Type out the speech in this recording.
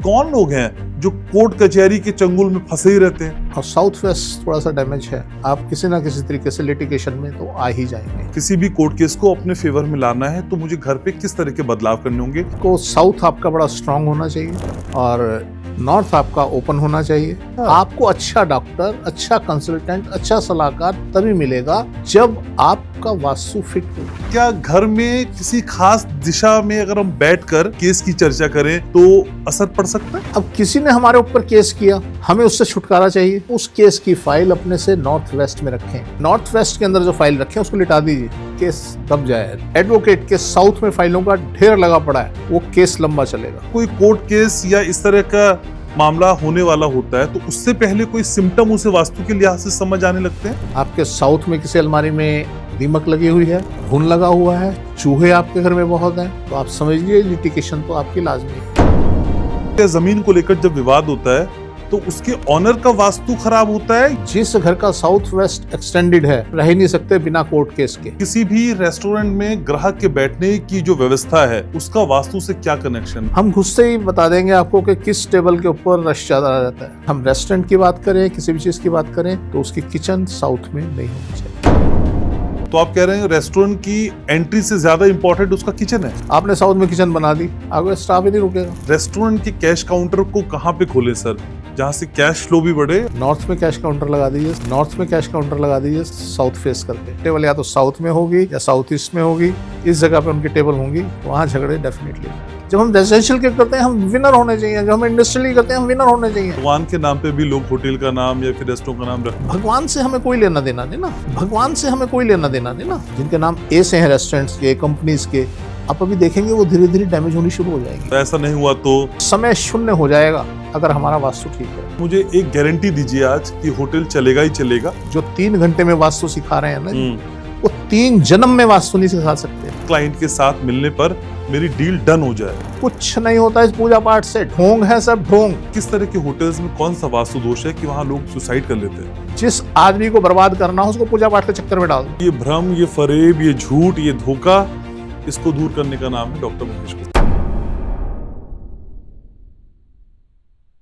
कौन लोग हैं जो कोर्ट कचहरी के चंगुल में फंसे ही रहते हैं। और साउथ वेस्ट थोड़ा सा डैमेज है, आप किसी ना किसी तरीके से लिटिगेशन में तो आ ही जाएंगे। किसी भी कोर्ट केस को अपने फेवर में लाना है तो मुझे घर पे किस तरह के बदलाव करने होंगे। को साउथ आपका बड़ा स्ट्रांग होना चाहिए और नॉर्थ आपका ओपन होना चाहिए। आपको अच्छा डॉक्टर, अच्छा कंसल्टेंट, अच्छा सलाहकार तभी मिलेगा जब आपका वास्तु फिट हो। क्या घर में किसी खास दिशा में अगर हम बैठकर केस की चर्चा करें तो असर पड़ सकता है? अब किसी ने हमारे ऊपर केस किया, हमें उससे छुटकारा चाहिए, उस केस की फाइल अपने से नॉर्थ वेस्ट में रखें। नॉर्थ वेस्ट के अंदर जो फाइल रखें उसको लिटा दीजिए, केस दब जाए। एडवोकेट के साउथ में फाइलों का ढेर लगा पड़ा है, वो केस लंबा चलेगा। कोई कोर्ट केस या इस तरह का मामला होने वाला होता है तो उससे पहले कोई सिम्टम उसे वास्तु के लिहाज से समझ आने लगते हैं। आपके साउथ में किसी अलमारी में दीमक लगी हुई है, घुन लगा हुआ है, चूहे आपके घर में बहुत हैं, तो आप समझिए लिटिगेशन तो आपकी लाजमी है। जमीन को लेकर जब विवाद होता है तो उसके ऑनर का वास्तु खराब होता है। जिस घर का साउथ वेस्ट एक्सटेंडेड है, रह ही नहीं सकते बिना कोर्ट केस के। किसी भी रेस्टोरेंट में ग्राहक के बैठने की जो व्यवस्था है उसका वास्तु से क्या कनेक्शन? हम घुसते ही बता देंगे आपको कि किस टेबल के ऊपर रश ज्यादा रहता है। हम रेस्टोरेंट की बात करें, किसी भी चीज की बात करें तो उसकी किचन साउथ में नहीं होनी चाहिए। तो आप कह रहे हैं रेस्टोरेंट की एंट्री से ज्यादा इंपॉर्टेंट उसका किचन है। आपने साउथ में किचन बना दी, आगे स्टाफ ही नहीं रुकेगा। रेस्टोरेंट के कैश काउंटर को कहाँ पे खोले सर, जहाँ से कैश फ्लो भी बढ़े? नॉर्थ में कैश काउंटर लगा दीजिए, नॉर्थ में कैश काउंटर लगा दीजिए साउथ फेस करके। टेबल या तो साउथ में होगी या साउथ ईस्ट में होगी, इस जगह पे उनकी टेबल होंगी, वहाँ झगड़े डेफिनेटली। जब हम रेजिडेंशियल के करते हैं हम विनर होने चाहिए, जब हम इंडस्ट्रियल करते हैं हम विनर होने चाहिए। भगवान के नाम पे भी लोग होटल का नाम या फिर रेस्टोरेंट का नाम रखते हैं। भगवान से हमें कोई लेना देना नहीं ना, भगवान से हमें कोई लेना देना नहीं ना। जिनके नाम ए से हैं, रेस्टोरेंट्स के, कंपनीज के, आप अभी देखेंगे वो धीरे धीरे डैमेज होनी शुरू हो जाएंगे। ऐसा नहीं हुआ तो समय शून्य हो जाएगा अगर हमारा वास्तु ठीक है। मुझे एक गारंटी दीजिए आज कि होटल चलेगा ही चलेगा। जो 3 घंटे में वास्तु सिखा रहे हैं ना, वो 3 जन्म में वास्तु नहीं सिखा सकते। क्लाइंट के साथ मिलने पर मेरी डील डन हो जाए। कुछ नहीं होता इस पूजा पाठ से, ढोंग है सब ढोंग। किस तरह के होटल्स में कौन सा वास्तु दोष है कि वहाँ लोग सुसाइड कर लेते हैं? जिस आदमी को बर्बाद करना हो उसको पूजा पाठ के चक्कर में डाल दो। ये भ्रम, ये फरेब, ये झूठ, ये धोखा, इसको दूर करने का नाम है डॉक्टर महेश गुप्ता।